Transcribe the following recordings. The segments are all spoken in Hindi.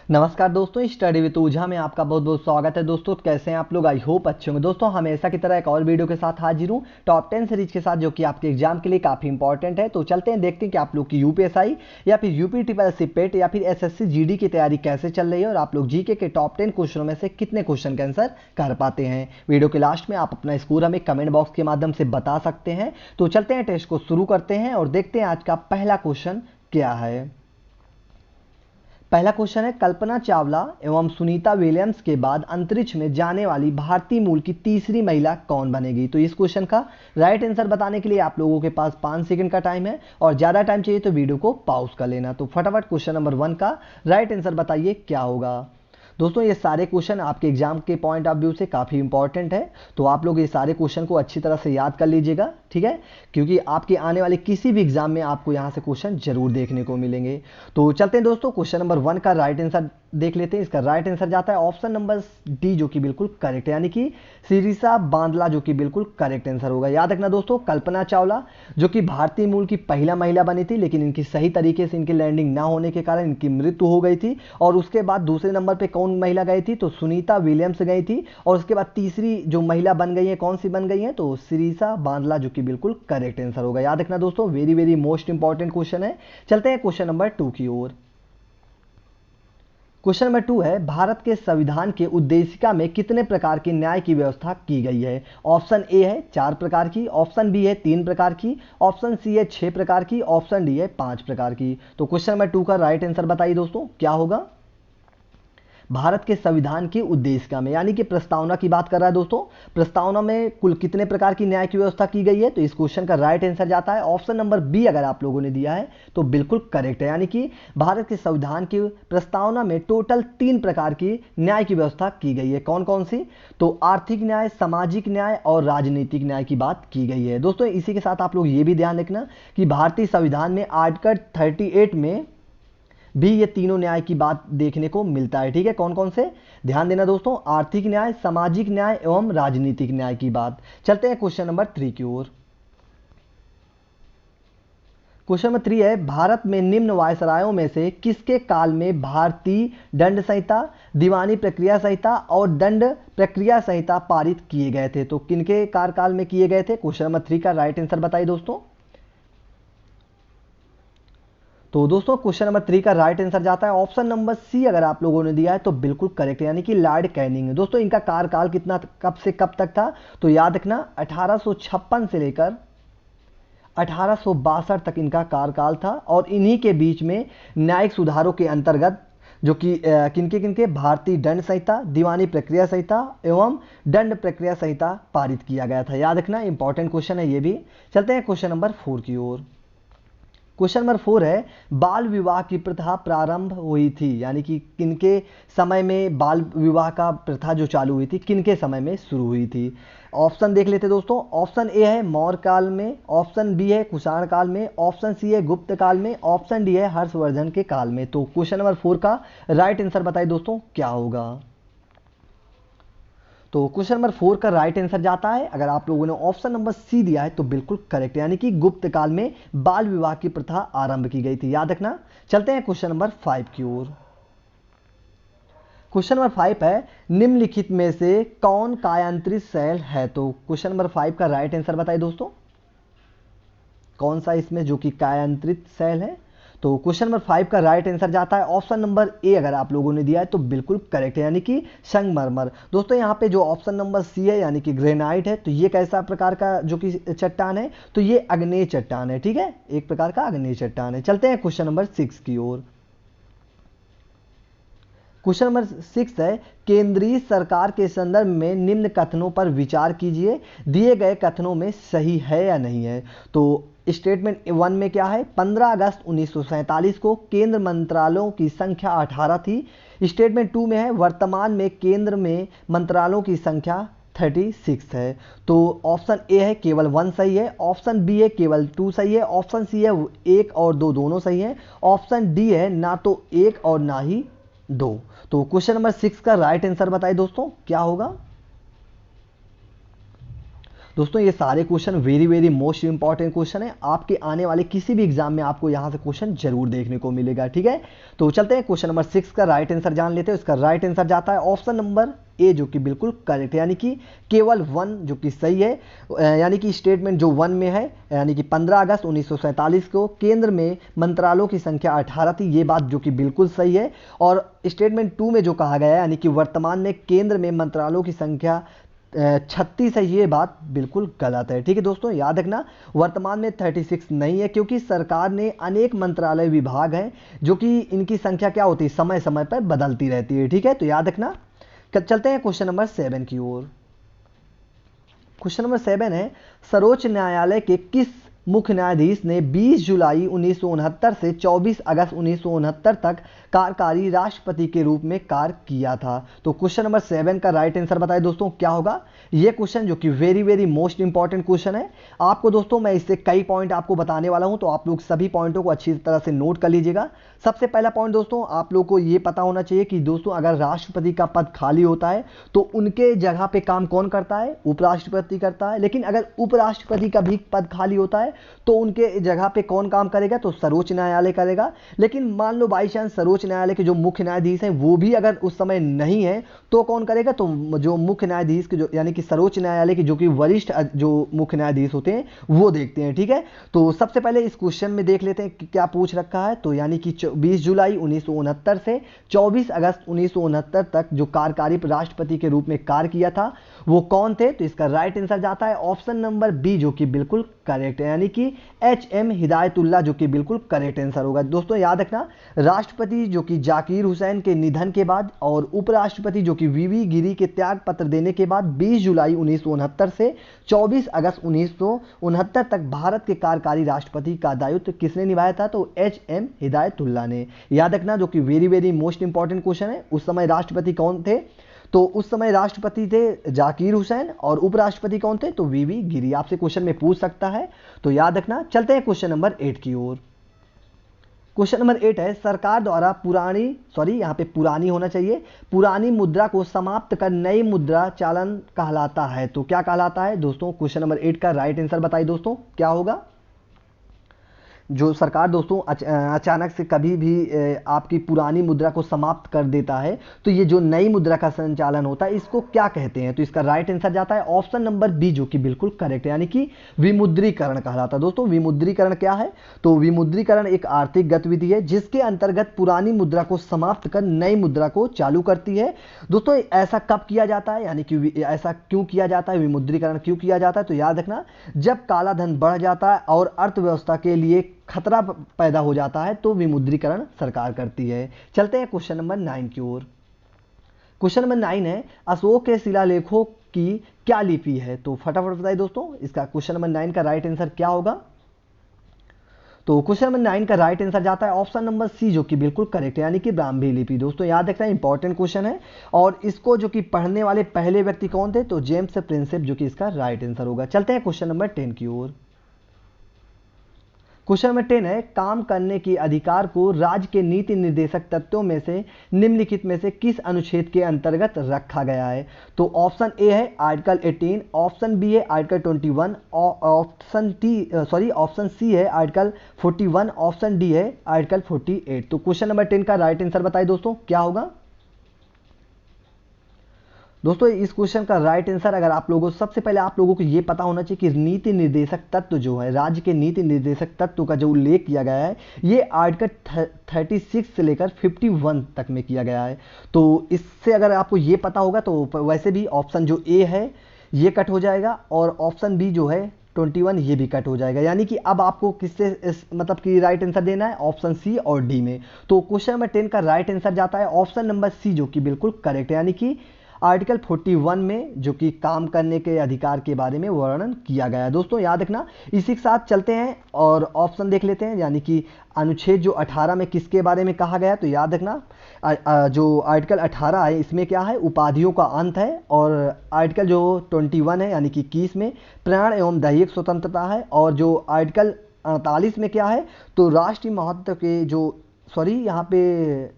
नमस्कार दोस्तों, स्टडी विद ऊझा में आपका बहुत बहुत स्वागत है। दोस्तों कैसे हैं आप लोग? आई होप अच्छे होंगे। दोस्तों हमेशा की तरह एक और वीडियो के साथ हाजिर हूँ टॉप 10 सीरीज के साथ, जो कि आपके एग्जाम के लिए काफ़ी इंपॉर्टेंट है। तो चलते हैं, देखते हैं कि आप लोग की यूपीएसआई या फिर यूपी ट्रिपल एससी पेट या फिर एसएससी जीडी की तैयारी कैसे चल रही है और आप लोग जीके के टॉप 10 क्वेश्चनों में से कितने क्वेश्चन के आंसर कर पाते हैं। वीडियो के लास्ट में आप अपना स्कोर हमें कमेंट बॉक्स के माध्यम से बता सकते हैं। तो चलते हैं, टेस्ट को शुरू करते हैं और देखते हैं आज का पहला क्वेश्चन क्या है। पहला क्वेश्चन है, कल्पना चावला एवं सुनीता विलियम्स के बाद अंतरिक्ष में जाने वाली भारतीय मूल की तीसरी महिला कौन बनेगी। तो इस क्वेश्चन का राइट आंसर बताने के लिए आप लोगों के पास 5 सेकंड का टाइम है और ज़्यादा टाइम चाहिए तो वीडियो को पॉज कर लेना। तो फटाफट क्वेश्चन नंबर 1 का राइट आंसर बताइए क्या होगा। दोस्तों ये सारे क्वेश्चन आपके एग्जाम के पॉइंट ऑफ व्यू से काफ़ी इंपॉर्टेंट है, तो आप लोग ये सारे क्वेश्चन को अच्छी तरह से याद कर लीजिएगा, ठीक है, क्योंकि आपके आने वाले किसी भी एग्जाम में आपको यहाँ से क्वेश्चन जरूर देखने को मिलेंगे। तो चलते हैं दोस्तों, क्वेश्चन नंबर 1 का राइट आंसर देख लेते हैं। इसका राइट आंसर जाता है ऑप्शन नंबर डी, जो कि बिल्कुल करेक्ट है, यानी कि सिरिसा बांदला, जो कि बिल्कुल करेक्ट आंसर होगा। याद रखना दोस्तों, कल्पना चावला जो कि भारतीय मूल की पहला महिला बनी थी, लेकिन इनकी सही तरीके से इनकी लैंडिंग ना होने के कारण इनकी मृत्यु हो गई थी। और उसके बाद दूसरे नंबर पे कौन महिला गई थी? तो सुनीता विलियम्स गई थी। और उसके बाद तीसरी जो महिला बन गई है, कौन सी बन गई है? तो सिरिसा बांदला, जो कि बिल्कुल करेक्ट आंसर होगा। याद रखना दोस्तों, very very most important question है। चलते हैं क्वेश्चन नंबर 2 की ओर। क्वेश्चन नंबर 2 है, भारत के संविधान के उद्देशिका में कितने प्रकार की न्याय की व्यवस्था की गई है। ऑप्शन ए है 4 प्रकार की, ऑप्शन बी है 3 प्रकार की, ऑप्शन सी है 6 प्रकार की, ऑप्शन डी है 5 प्रकार की। तो क्वेश्चन नंबर 2 का राइट आंसर बताइए दोस्तों क्या होगा। भारत के संविधान की उद्देशिका में, यानी कि प्रस्तावना की बात कर रहा है दोस्तों, प्रस्तावना में कुल कितने प्रकार की न्याय की व्यवस्था की गई है। तो इस क्वेश्चन का राइट आंसर जाता है ऑप्शन नंबर बी। अगर आप लोगों ने दिया है तो बिल्कुल करेक्ट है, यानी कि भारत के संविधान की प्रस्तावना में टोटल 3 प्रकार की न्याय की व्यवस्था की गई है। कौन कौन सी? तो आर्थिक न्याय, सामाजिक न्याय और राजनीतिक न्याय की बात की गई है। दोस्तों इसी के साथ आप लोग ये भी ध्यान रखना कि भारतीय संविधान में आर्टिकल 38 में भी ये तीनों न्याय की बात देखने को मिलता है, ठीक है। कौन कौन से? ध्यान देना दोस्तों, आर्थिक न्याय, सामाजिक न्याय एवं राजनीतिक न्याय की बात। चलते हैं क्वेश्चन नंबर 3 की ओर। क्वेश्चन नंबर 3 है, भारत में निम्न वायसरायों में से किसके काल में भारतीय दंड संहिता, दीवानी प्रक्रिया संहिता और दंड प्रक्रिया संहिता पारित किए गए थे। तो किनके कार्यकाल में किए गए थे? क्वेश्चन नंबर 3 का राइट आंसर बताइए दोस्तों। तो दोस्तों क्वेश्चन नंबर 3 का राइट आंसर जाता है ऑप्शन नंबर सी। अगर आप लोगों ने दिया है तो बिल्कुल करेक्ट है, यानी कि लॉर्ड कैनिंग। दोस्तों इनका कार्यकाल कितना, कब से कब तक था? तो याद रखना 1856 से लेकर 1862 तक इनका कार्यकाल था। और इन्हीं के बीच में न्यायिक सुधारों के अंतर्गत, जो कि किनके किनके, भारतीय दंड संहिता, दीवानी प्रक्रिया संहिता एवं दंड प्रक्रिया संहिता पारित किया गया था। याद रखना, इंपॉर्टेंट क्वेश्चन है ये भी। चलते हैं क्वेश्चन नंबर 4 की ओर। क्वेश्चन नंबर 4 है, बाल विवाह की प्रथा प्रारंभ हुई थी, यानी कि किनके समय में बाल विवाह का प्रथा जो चालू हुई थी, किनके समय में शुरू हुई थी। ऑप्शन देख लेते दोस्तों। ऑप्शन ए है मौर्य काल में, ऑप्शन बी है कुषाण काल में, ऑप्शन सी है गुप्त काल में, ऑप्शन डी है हर्षवर्धन के काल में। तो क्वेश्चन नंबर 4 का राइट आंसर बताइए दोस्तों क्या होगा। तो क्वेश्चन नंबर 4 का राइट आंसर जाता है, अगर आप लोगों ने ऑप्शन नंबर सी दिया है तो बिल्कुल करेक्ट है, यानी कि गुप्त काल में बाल विवाह की प्रथा आरंभ की गई थी। याद रखना। चलते हैं क्वेश्चन नंबर 5 की ओर। क्वेश्चन नंबर 5 है, निम्नलिखित में से कौन कायांतरित सेल है। तो क्वेश्चन नंबर 5 का राइट आंसर बताइए दोस्तों, कौन सा इसमें जो कि कायांतरित सेल है। तो क्वेश्चन नंबर 5 का राइट आंसर जाता है ऑप्शन नंबर ए। अगर आप लोगों ने दिया है तो बिल्कुल करेक्ट है, यानी कि संगमरमर। दोस्तों यहाँ पे जो ऑप्शन नंबर सी है, यानी कि ग्रेनाइट है, तो ये कैसा प्रकार का जो कि चट्टान है? तो ये अग्नेय चट्टान है, ठीक है, एक प्रकार का अग्नेय चट्टान है। चलते हैं क्वेश्चन नंबर 6 की ओर। क्वेश्चन नंबर 6 है, केंद्रीय सरकार के संदर्भ में निम्न कथनों पर विचार कीजिए, दिए गए कथनों में सही है या नहीं है। तो स्टेटमेंट 1 में क्या है? 15 अगस्त 1947 को केंद्र मंत्रालयों की संख्या 18 थी। स्टेटमेंट 2 में है, वर्तमान में केंद्र में मंत्रालयों की संख्या 36 है। तो ऑप्शन ए है केवल 1 सही है, ऑप्शन बी है केवल 2 सही है, ऑप्शन सी है 1 और 2 दोनों सही है, ऑप्शन डी है ना तो 1 और ना ही 2। तो क्वेश्चन नंबर 6 का राइट आंसर बताइए दोस्तों क्या होगा। दोस्तों ये सारे question very very most important question है, आपके आने वाले किसी भी एग्जाम में आपको यहाँ से क्वेश्चन जरूर देखने को मिलेगा। ठीक है, तो चलते हैं क्वेश्चन नंबर 6 का राइट आंसर जान लेते हैं। इसका राइट आंसर जाता है ऑप्शन नंबर ए, जो कि बिल्कुल करेक्ट है, यानी कि केवल 1 जो कि सही है। यानी कि स्टेटमेंट जो 1 में है, यानी कि 15 अगस्त 1947 को केंद्र में मंत्रालयों की संख्या 18 थी, ये बात जो कि बिल्कुल सही है। और स्टेटमेंट 2 में जो कहा गया है, यानी कि वर्तमान में केंद्र में मंत्रालयों की संख्या 36 है, ये बात बिल्कुल गलत है। ठीक है दोस्तों, याद रखना वर्तमान में 36 नहीं है, क्योंकि सरकार ने अनेक मंत्रालय विभाग हैं जो कि इनकी संख्या क्या होती है, समय समय पर बदलती रहती है। ठीक है, तो याद रखना। चलते हैं क्वेश्चन नंबर 7 की ओर। क्वेश्चन नंबर 7 है, सर्वोच्च न्यायालय के किस मुख्य न्यायाधीश ने 20 जुलाई 1969 से 24 अगस्त 1969 तक कार्यकारी राष्ट्रपति के रूप में कार्य किया था? तो क्वेश्चन नंबर 7 का राइट आंसर बताएं दोस्तों क्या होगा। यह क्वेश्चन जो कि very very most important question है, आपको दोस्तों मैं इससे कई पॉइंट आपको बताने वाला हूं, तो आप लोग सभी पॉइंटों को अच्छी तरह से नोट कर लीजिएगा। सबसे पहला पॉइंट दोस्तों, आप लोग को यह पता होना चाहिए कि दोस्तों अगर राष्ट्रपति का पद खाली होता है तो उनके जगह पे काम कौन करता है, उपराष्ट्रपति करता है। लेकिन अगर उपराष्ट्रपति का भी पद खाली होता है तो उनके जगह पे कौन काम करेगा, तो सर्वोच्च न्यायालय करेगा। लेकिन मान लो बाई चांस सर्वोच्च न्यायालय के जो मुख्य न्यायाधीश हैं वो भी अगर उस समय नहीं है तो कौन करेगा, तो जो मुख्य न्यायाधीश के जो यानी कि सर्वोच्च न्यायालय के जो कि वरिष्ठ जो मुख्य न्यायाधीश होते हैं वो देखते हैं। ठीक है, तो सबसे पहले इस क्वेश्चन में देख लेते हैं कि क्या पूछ रखा है। तो यानी कि 20 जुलाई 1969 से 24 अगस्त 1969 तक जो कार्यकारी राष्ट्रपति के रूप में कार्य किया था वो कौन थे? तो इसका राइट आंसर जाता है ऑप्शन नंबर बी, जो कि बिल्कुल करेक्ट है, यानी कि HM हिदायतुल्लाह, जो कि बिल्कुल करेक्ट आंसर होगा। दोस्तों याद रखना राष्ट्रपति जो कि जाकिर हुसैन के निधन के बाद और उपराष्ट्रपति जो कि VV गिरी के त्याग पत्र देने के बाद 20 जुलाई 1969 से 24 अगस्त 1969 तक भारत के कार्यकारी राष्ट्रपति का दायित्व किसने निभाया था? तो HM हिदायतुल्लाह ने। याद रखना जो कि very very most important question है। उस समय राष्ट्रपति कौन थे? तो उस समय राष्ट्रपति थे जाकिर हुसैन और उपराष्ट्रपति कौन थे? तो VV गिरी। आपसे क्वेश्चन में पूछ सकता है, तो याद रखना। चलते हैं क्वेश्चन नंबर 8 की ओर। क्वेश्चन नंबर 8 है, सरकार द्वारा यहाँ पे पुरानी होना चाहिए, पुरानी मुद्रा को समाप्त कर नई मुद्रा चालन कहलाता है। तो क्या कहलाता है दोस्तों? क्वेश्चन नंबर 8 का राइट आंसर बताइए दोस्तों क्या होगा। जो सरकार दोस्तों अचानक से कभी भी आपकी पुरानी मुद्रा को समाप्त कर देता है तो ये जो नई मुद्रा का संचालन होता है इसको क्या कहते हैं? तो इसका राइट आंसर जाता है ऑप्शन नंबर बी, जो कि बिल्कुल करेक्ट है, यानी कि विमुद्रीकरण कहलाता है। दोस्तों विमुद्रीकरण क्या है? तो विमुद्रीकरण एक आर्थिक गतिविधि है जिसके अंतर्गत पुरानी मुद्रा को समाप्त कर नई मुद्रा को चालू करती है। दोस्तों ऐसा कब किया जाता है, यानी कि ऐसा क्यों किया जाता है, विमुद्रीकरण क्यों किया जाता है? तो याद रखना जब काला धन बढ़ जाता है और अर्थव्यवस्था के लिए खतरा पैदा हो जाता है तो विमुद्रीकरण सरकार करती है। चलते हैं क्वेश्चन नंबर 9 की ओर। क्वेश्चन नंबर 9 है, अशोक के शिलालेखों की क्या लिपि है? तो फटाफट बताइए दोस्तों इसका क्वेश्चन नंबर 9 का राइट आंसर क्या होगा। तो क्वेश्चन नंबर 9 का राइट आंसर जाता है ऑप्शन नंबर सी, जो कि बिल्कुल करेक्ट है, यानी कि ब्राह्मी लिपि। दोस्तों याद रखना इंपॉर्टेंट क्वेश्चन है और इसको जो कि पढ़ने वाले पहले व्यक्ति कौन थे? तो जेम्स प्रिंसेप, जो कि इसका राइट आंसर होगा। चलते हैं क्वेश्चन नंबर 10 की ओर। क्वेश्चन नंबर 10 है, काम करने के अधिकार को राज्य के नीति निर्देशक तत्वों में से निम्नलिखित में से किस अनुच्छेद के अंतर्गत रखा गया है? तो ऑप्शन ए है आर्टिकल 18, ऑप्शन बी है आर्टिकल 21, ऑप्शन सी है आर्टिकल 41, ऑप्शन डी है आर्टिकल 48। तो क्वेश्चन नंबर 10 का राइट आंसर बताइए दोस्तों क्या होगा। दोस्तों इस क्वेश्चन का राइट आंसर अगर आप लोगों सबसे पहले आप लोगों को ये पता होना चाहिए कि नीति निर्देशक तत्व जो है, राज्य के नीति निर्देशक तत्व का जो उल्लेख किया गया है ये आर्टिकल 36 से लेकर 51 तक में किया गया है। तो इससे अगर आपको ये पता होगा तो वैसे भी ऑप्शन जो ए है ये कट हो जाएगा और ऑप्शन बी जो है 21 ये भी कट हो जाएगा, यानी कि अब आपको किससे मतलब कि राइट आंसर देना है ऑप्शन सी और डी में। तो क्वेश्चन नंबर 10 का राइट आंसर जाता है ऑप्शन नंबर सी, जो कि बिल्कुल करेक्ट है, यानी कि आर्टिकल 41 में जो कि काम करने के अधिकार के बारे में वर्णन किया गया है। दोस्तों याद रखना, इसी के साथ चलते हैं और ऑप्शन देख लेते हैं, यानी कि अनुच्छेद जो 18 में किसके बारे में कहा गया है। तो याद रखना जो आर्टिकल 18 है इसमें क्या है, उपाधियों का अंत है, और आर्टिकल जो 21 है यानी कि 21 में प्राण एवं दैहिक स्वतंत्रता है, और जो आर्टिकल 48 में क्या है तो राष्ट्रीय महत्व के जो यहाँ पे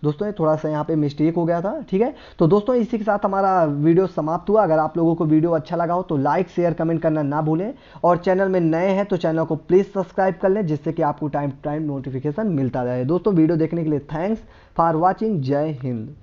दोस्तों ये थोड़ा सा यहाँ पे मिस्टेक हो गया था, ठीक है। तो दोस्तों इसी के साथ हमारा वीडियो समाप्त हुआ। अगर आप लोगों को वीडियो अच्छा लगा हो तो लाइक शेयर कमेंट करना ना भूलें, और चैनल में नए हैं तो चैनल को प्लीज़ सब्सक्राइब कर लें, जिससे कि आपको टाइम टू टाइम नोटिफिकेशन मिलता रहे। दोस्तों वीडियो देखने के लिए थैंक्स फॉर वॉचिंग। जय हिंद।